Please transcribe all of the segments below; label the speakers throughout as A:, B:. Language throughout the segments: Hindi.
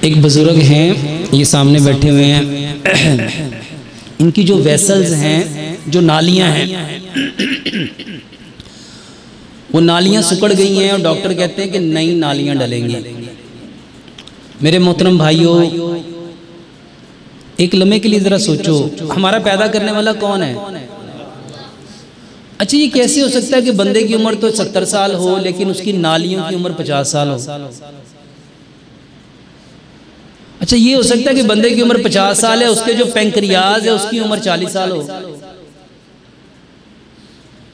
A: एक बुजुर्ग हैं, ये सामने बैठे हुए हैं। इनकी जो वेसल्स हैं, जो नालियां हैं, वो नालियां सिकुड़ गई हैं और डॉक्टर कहते हैं कि नई नालियां डलेंगी। मेरे मोहतरम भाइयों, एक लम्हे के लिए ज़रा सोचो, हमारा पैदा करने वाला कौन है? अच्छा, ये कैसे हो सकता है कि बंदे की उम्र तो 70 साल हो लेकिन उसकी नालियों की उम्र 50 साल हो? अच्छा, ये हो सकता है कि बंदे की उम्र 50 साल है, उसके जो पैंक्रियाज है उसकी उम्र 40 साल हो?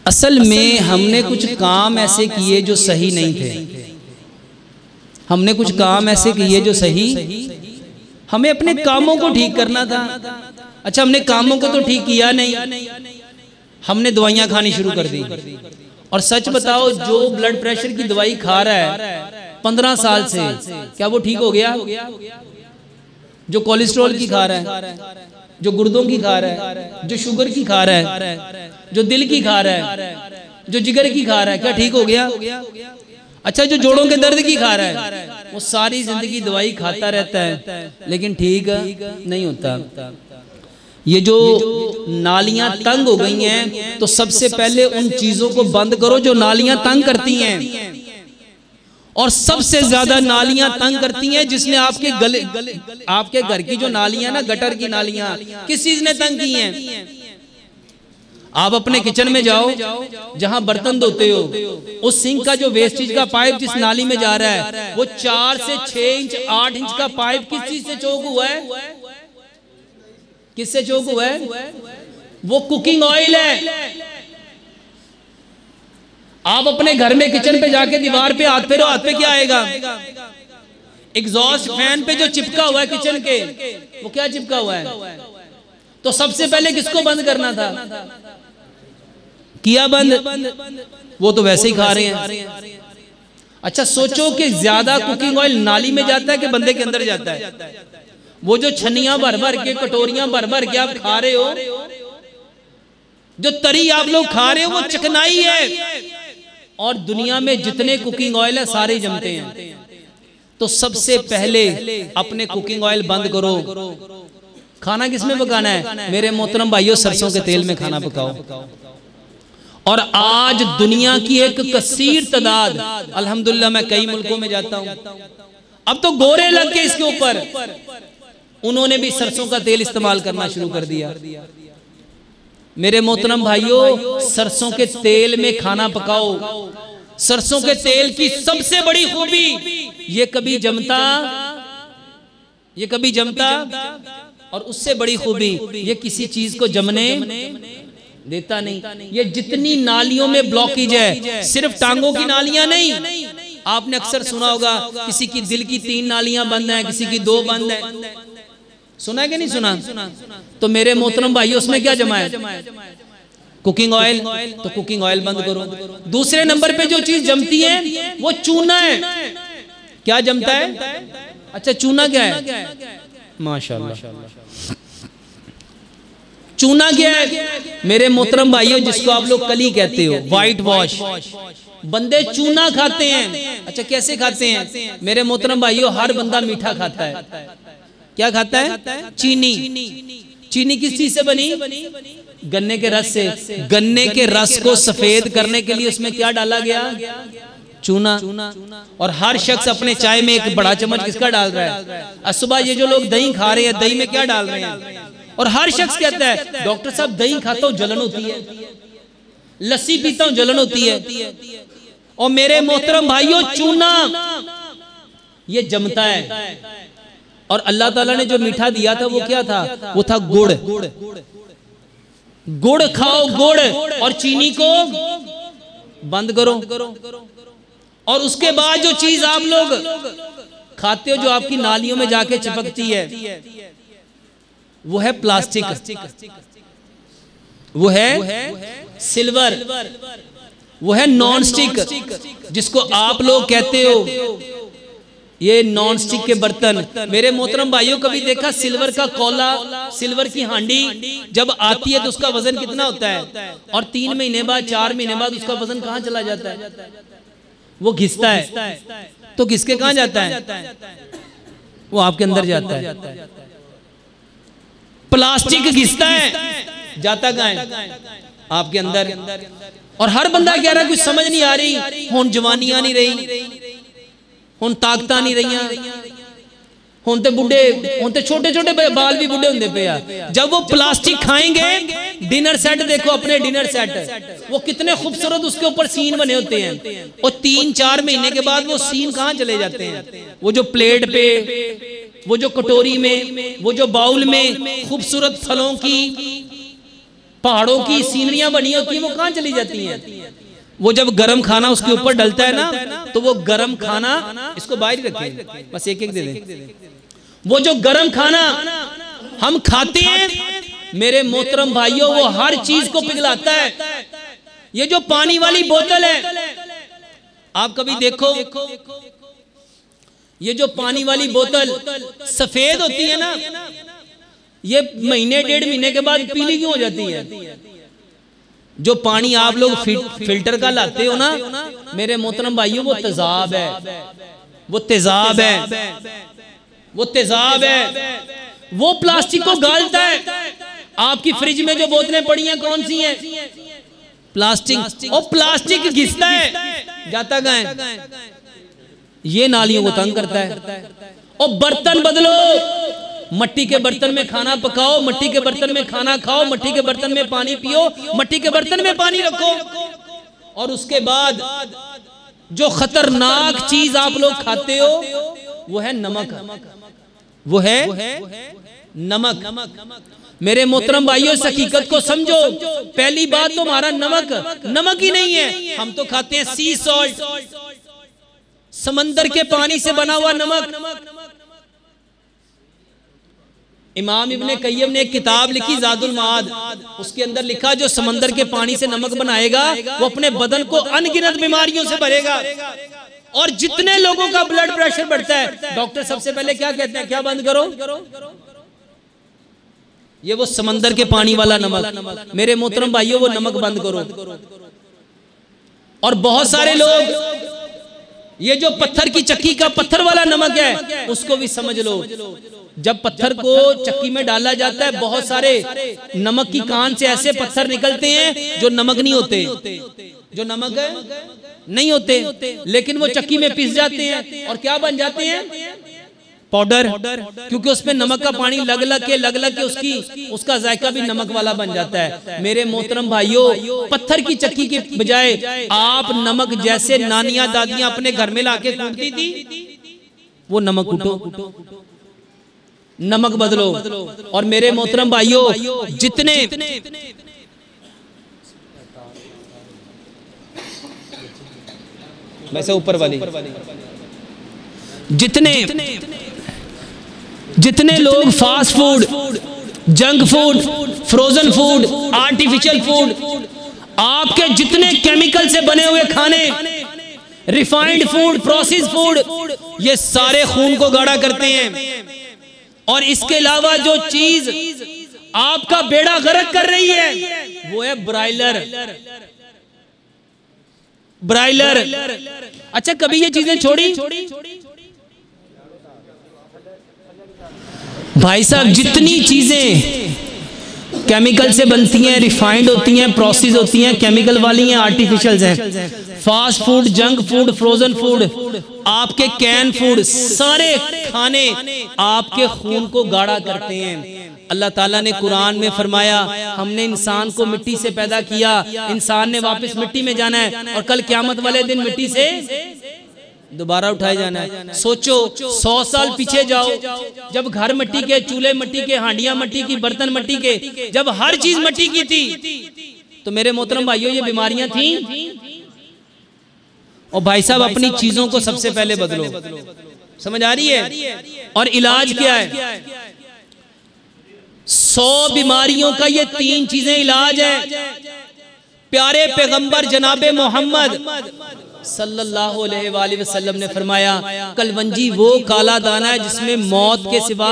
A: असल में हमने कुछ काम ऐसे किए जो सही नहीं थे। हमने कुछ काम ऐसे किए जो सही, हमें अपने कामों को ठीक करना था। अच्छा, हमने कामों को तो ठीक किया नहीं, हमने दवाइयां खानी शुरू कर दी। और सच बताओ, जो ब्लड प्रेशर की दवाई खा रहा है 15 साल से, क्या वो ठीक हो गया? जो कोलेस्ट्रॉल की खा रहा है, जो गुर्दों की खा रहा है, जो शुगर की खा रहा है, जो दिल की खा रहा है, जो जिगर की खा रहा है, क्या ठीक हो गया? अच्छा, जो जोड़ों के दर्द की खा रहा है, वो सारी जिंदगी दवाई खाता रहता है लेकिन ठीक नहीं होता। ये जो नालियां तंग हो गई हैं, तो सबसे पहले उन चीजों को बंद करो जो नालियां तंग करती हैं। और सबसे ज्यादा नालियां तंग करती हैं जिसने आपके गले, आपके घर की जो नालियां ना, गटर की नालियां, किस चीज ने तंग की हैं? आप अपने किचन में जाओ, जहां बर्तन धोते हो, उस सिंक का जो वेस्टेज का पाइप जिस नाली में जा रहा है, वो 4 से 6 इंच 8 इंच का पाइप किस चीज से चौक हुआ है? किससे चौक हुआ है? वो कुकिंग ऑयल है। आप अपने घर में किचन पे जाके दीवार पे हाथ फेरो, हाथ पे क्या आएगा? एग्जॉस्ट फैन पे जो चिपका हुआ है किचन के, वो क्या चिपका हुआ है? तो सबसे पहले किसको बंद करना था? किया बंद? वो तो वैसे ही खा रहे हैं। अच्छा, सोचो कि ज्यादा कुकिंग ऑयल नाली में जाता है कि बंदे के अंदर जाता है? वो जो छनियां भर भर के, कटोरियां भर भर के आप खा रहे हो, जो तरी आप लोग खा रहे हो, वो चिकनाई है। और दुनिया में जितने कुकिंग ऑयल है सारे जमते हैं। तो सबसे पहले अपने कुकिंग ऑयल बंद करो। खाना किसमें पकाना है? मेरे मोहतरम भाइयों, सरसों के तेल में खाना पकाओ। और आज दुनिया की एक कसीर तादाद, अल्हम्दुलिल्लाह मैं कई मुल्कों में जाता हूं, अब तो गोरे लग के इसके ऊपर, उन्होंने भी सरसों का तेल इस्तेमाल करना शुरू कर दिया। मेरे मोहतरम भाइयों, सरसों के तेल में खाना पकाओ। सरसों के तेल की सबसे बड़ी खूबी, ये कभी जमता, और उससे बड़ी खूबी, ये किसी चीज को जमने देता नहीं। ये जितनी नालियों में ब्लॉकेज है, सिर्फ टांगों की नालियां नहीं, आपने अक्सर सुना होगा किसी की दिल की 3 नालियां बंद हैं, किसी की 2 बंद हैं। सुना है कि नहीं सुना? तो मेरे मोहतरम भाइयों, उसमें क्या जमा है? Cooking oil. तो कुकिंग ऑयल बंद करो। दूसरे नंबर पे जो चीज जमती है वो चूना है। क्या जमता है? अच्छा, चूना क्या है? माशाल्लाह, चूना क्या है? मेरे मोहतरम भाइयों, जिसको आप लोग कली कहते हो, व्हाइट वॉश, बंदे चूना खाते हैं। अच्छा, कैसे खाते हैं? मेरे मोहतरम भाइयों, हर बंदा मीठा खाता है। क्या खाता है? चीनी। चीनी किस चीज से बनी? गन्ने के रस से। गन्ने के रस को सफेद करने के लिए उसमें क्या डाला गया? चूना। और हर शख्स अपने चाय में एक बड़ा चम्मच किसका डाल रहा है? आज सुबह ये जो लोग दही खा रहे हैं, दही में क्या डाल रहे हैं? और हर शख्स कहता है, डॉक्टर साहब दही खाता हूं जलन होती है, लस्सी पीता हूं जलन होती है। और मेरे मोहतरम भाइयों, चूना ये जमता है। और अल्लाह ताला ने जो मीठा दिया था वो क्या था? वो था गुड़। गुड़ खाओ, गुड़, और चीनी को बंद करो। और उसके बाद जो चीज आप लोग खाते हो, जो आपकी नालियों में जाके चिपकती है, वो है प्लास्टिक, वो है सिल्वर, वो है नॉन स्टिक, जिसको आप लोग कहते हो ये नॉन स्टिक के बर्तन। मेरे मोहतरम भाइयों, कभी देखा सिल्वर का कोला, सिल्वर की हांडी जब आती है तो उसका वजन कितना होता है? और 3 महीने बाद, 4 महीने बाद उसका वजन कहाँ चला जाता है? वो घिसता है। तो घिस के कहाँ जाता है? वो आपके अंदर जाता है। प्लास्टिक घिसता है, जाता कहाँ है? आपके अंदर। और हर बंदा कह रहा है कुछ समझ नहीं आ रही, हुन जवानियां नहीं रही, हुन ताकत नहीं रही, हुन ते बुढ़े, हुन ते छोटे छोटे बाल भी बुढ़े होंदे पे आ। जब वो प्लास्टिक खाएंगे, डिनर सेट देखो अपने डिनर सेट, वो कितने खूबसूरत उसके ऊपर सीन बने होते हैं, और 3-4 महीने के बाद वो सीन कहाँ चले जाते हैं? वो जो प्लेट पे, वो जो कटोरी में, वो जो बाउल में खूबसूरत फलों की, पहाड़ों की सीनरियां बनी होती हैं, वो कहाँ चली जाती हैं? वो जब गरम खाना उसके ऊपर डलता है ना, तो वो गरम खाना, इसको बाहर ही रखें, बस एक एक दे दें। वो जो गरम खाना हम खाते हैं, मेरे मोहतरम भाइयों, वो हर चीज को पिघलाता है। ये जो पानी वाली बोतल है, आप कभी देखो, ये जो पानी वाली बोतल सफेद होती है ना, ये महीने 1.5 महीने के बाद पीली क्यों हो जाती है? जो पानी आप लोग फिल्टर का लाते हो ना, मेरे मोहतरम भाइयों, वो तेजाब है, वो तेजाब है, वो तेजाब है। वो प्लास्टिक को गालता है। आपकी फ्रिज में जो बोतलें पड़ी हैं कौन सी हैं? प्लास्टिक। और प्लास्टिक घिसता है, जाता कहाँ है? ये नालियों को तंग करता है। और बर्तन बदलो, मट्टी के बर्तन में खाना पकाओ, मट्टी के बर्तन में खाना खाओ, मट्टी के बर्तन में पानी पियो, मट्टी के बर्तन में पानी रखो। और उसके बाद जो खतरनाक चीज आप लोग खाते हो, वो है नमक, वो है नमक। मेरे मोहतरम भाइयों, इस हकीकत को समझो। पहली बात तो हमारा नमक ही नहीं है, हम तो खाते हैं सी सॉल्ट, समंदर के पानी से बना हुआ नमक। इमाम इब्ने कय्यम ने एक किताब लिखी ज़ादुल माद, उसके अंदर लिखा जो समंदर के पानी से नमक बनाएगा, वो अपने बदन को अनगिनत बीमारियों से भरेगा। और जितने लोगों का ब्लड प्रेशर बढ़ता है, डॉक्टर सबसे पहले क्या कहते हैं? क्या बंद करो? ये वो समंदर के पानी वाला नमक। मेरे मोहतरम भाइयों, वो नमक बंद करो। और बहुत सारे लोग ये जो पत्थर की चक्की का पत्थर वाला नमक है, उसको भी समझ लो। जब पत्थर को चक्की में डाला जाता है, बहुत सारे नमक की कान से ऐसे पत्थर निकलते हैं जो नमक नहीं होते, जो नमक नहीं होते, लेकिन वो चक्की में पिस जाते हैं और क्या बन जाते हैं? पाउडर। क्योंकि उसमें नमक का पानी लग लग के उसका जायका भी नमक वाला बन जाता है। मेरे मोहतरम भाइयों, पत्थर की चक्की के बजाय आप नमक जैसे नानियां दादियां अपने घर में लाके कूटती थी, वो नमक कूटो, नमक बदलो। और मेरे मोहतरम भाइयों, जितने वैसे ऊपर वाली, जितने लोग fast food, junk food, frozen food, artificial food, आपके जितने केमिकल से बने हुए खाने, रिफाइंड फूड, प्रोसेस्ड फूड, ये सारे खून को गाढ़ा करते हैं। और इसके अलावा जो चीज आपका बेड़ा गर्क कर रही है, वो है ब्रायलर। अच्छा, कभी ये चीजें छोड़ी? भाई साहब, जितनी चीजें केमिकल से बनती हैं, रिफाइंड होती हैं, प्रोसेस होती हैं, केमिकल वाली हैं, आर्टिफिशियल हैं, fast food, junk food, frozen food, आपके कैन फूड, सारे खाने आपके खून को गाढ़ा करते हैं। अल्लाह ताला ने कुरान में फरमाया, हमने इंसान को मिट्टी से पैदा किया, इंसान ने वापस मिट्टी में जाना है और कल क़यामत वाले दिन मिट्टी से दोबारा उठाए जाना है। सोचो, 100 साल पीछे जाओ, जब घर मिट्टी के, चूल्हे मिट्टी के, हांडियां मिट्टी की, बर्तन मिट्टी के, जब हर चीज मिट्टी की थी, तो मेरे मोहतरम भाइयों, ये बीमारियां थी। और भाई साहब, अपनी चीजों को सबसे पहले बदलो। समझ आ रही है? और इलाज क्या है? 100 बीमारियों का ये 3 चीजें इलाज है। प्यारे पैगंबर जनाबे मोहम्मद सल्लल्लाहु अलैहि वसल्लम ने फरमाया, कलवंजी वो काला दाना है जिसमें मौत के सिवा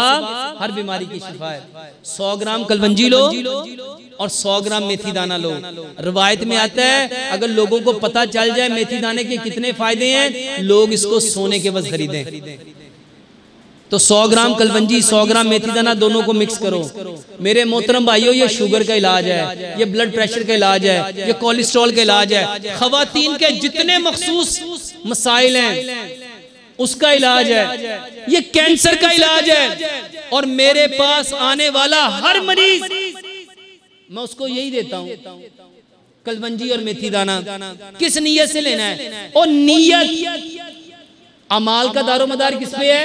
A: हर बीमारी की शिफा है। 100 ग्राम कलवंजी लो और 100 ग्राम मेथी दाना लो। रिवायत में आता है, अगर लोगों को पता चल जाए मेथी दाने के कितने फायदे हैं, लोग इसको सोने के बस खरीदें। तो 100 ग्राम कलवंजी 100 ग्राम मेथी दाना दोनों को मिक्स करो। मेरे मोहतरम भाइयों, ये शुगर का इलाज है, ये ब्लड प्रेशर का इलाज है, ये कोलेस्ट्रॉल का इलाज है, खवातीन के जितने मखसूस मसाइल हैं उसका इलाज है, ये कैंसर का इलाज है। और मेरे पास आने वाला हर मरीज मैं उसको यही देता हूं, कलवंजी और मेथी दाना। किस नीयत से लेना है? और नीयत, अमाल का दारोमदार किस पे है?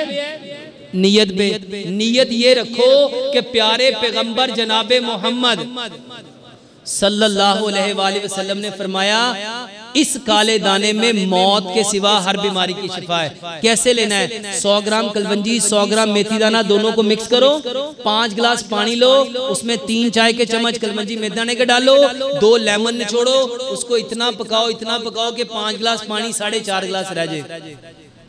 A: नीयत पे। नीयत ये रखो कि प्यारे पैगंबर जनाबे मोहम्मद सल्लल्लाहु अलैहि वसल्लम ने फरमाया, इस काले दाने में मौत के सिवा हर बीमारी की शिफा है। कैसे लेना है? 100 ग्राम कलवंजी 100 ग्राम मेथी दाना दोनों को मिक्स करो, 5 गिलास पानी लो, उसमें 3 चाय के चम्मच कलवंजी मेथी दाने के डालो, 2 लेमन निचोड़ो, उसको इतना पकाओ कि 5 गिलास पानी 4.5 गिलास रह जाए।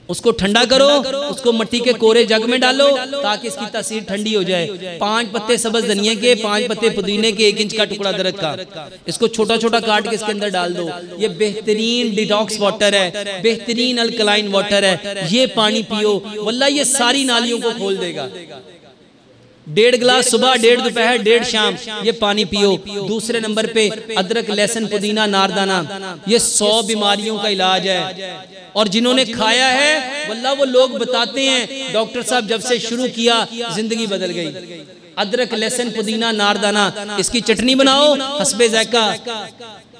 A: उसको ठंडा करो, उसको मिट्टी के कोरे जग में डालो ताकि इसकी तासीर ठंडी हो जाए। 5 पत्ते सब्ज धनिया के, 5 पत्ते पुदीने के, 1 इंच का टुकड़ा अदरक का, इसको छोटा छोटा काट के इसके अंदर डाल दो। ये बेहतरीन डिटॉक्स वाटर है, बेहतरीन अल्कलाइन वाटर है। ये पानी पियो, वल्लाह ये सारी नालियों को खोल देगा। 1.5 गिलास सुबह, 1.5 दोपहर, 1.5 शाम, ये पानी पियो। दूसरे नंबर पे अदरक, लहसुन, पुदीना, नारदाना, ये 100 बीमारियों का इलाज है। और जिन्होंने खाया है वल्लाह वो लोग बताते हैं, डॉक्टर साहब जब से शुरू किया जिंदगी बदल गई। अदरक, लहसुन, पुदीना, नारदाना, इसकी चटनी बनाओ, हस्बे जायका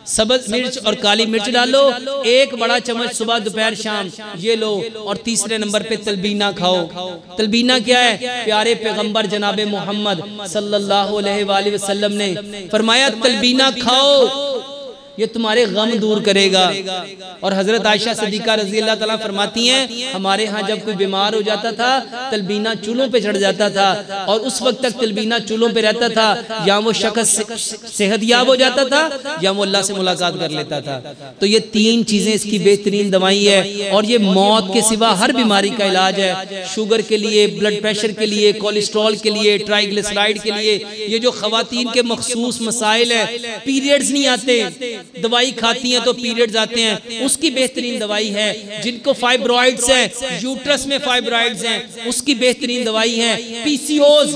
A: सब्ज मिर्च और काली मिर्च डालो, 1 बड़ा चम्मच सुबह दोपहर शाम ये लो। और तीसरे नंबर पे तलबीना खाओ। तलबीना क्या है? प्यारे पैगंबर जनाबे मोहम्मद सल्लल्लाहु अलैहि वसल्लम ने फरमाया, तलबीना खाओ, ये तुम्हारे गम दूर करेगा। और हजरत आयशा सिद्दीका रजी अल्लाह ताला फरमाती हैं, हमारे यहाँ जब कोई बीमार हो जाता था तलबीना चूल्हों पे चढ़ जाता था, और उस वक्त तक तलबीना चूल्हों पे रहता था, या वो शख्स सेहतयाब हो जाता था या वो अल्लाह से मुलाकात कर लेता था। तो ये 3 चीजें इसकी बेहतरीन दवाई है, और ये मौत के सिवा हर बीमारी का इलाज है। शुगर के लिए, ब्लड प्रेशर के लिए, कोलेस्ट्रॉल के लिए, ट्राइग्लिसराइड के लिए, ये जो खवातीन के मखसूस मसाइल है, पीरियड्स नहीं आते, दवाई खाती हैं तो पीरियड्स आते हैं, उसकी बेहतरीन दवाई है। जिनको फाइब्रॉइड्स हैं, यूट्रस में फाइब्रॉइड्स हैं, उसकी बेहतरीन दवाई है। पीसीओज,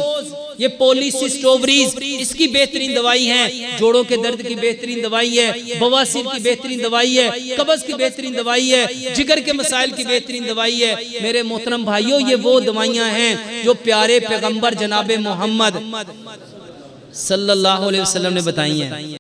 A: ये पॉलीसिस्टिक ओवरीज, इसकी बेहतरीन दवाई है। जोड़ों के दर्द की बेहतरीन दवाई है, बवासीर की बेहतरीन दवाई है, कब्ज की बेहतरीन दवाई है, जिगर के मसाइल की बेहतरीन दवाई है। मेरे मोहतरम भाइयों, ये वो दवाइयां हैं जो प्यारे पैगंबर जनाबे मोहम्मद सल्लल्लाहु अलैहि वसल्लम ने बताई हैं।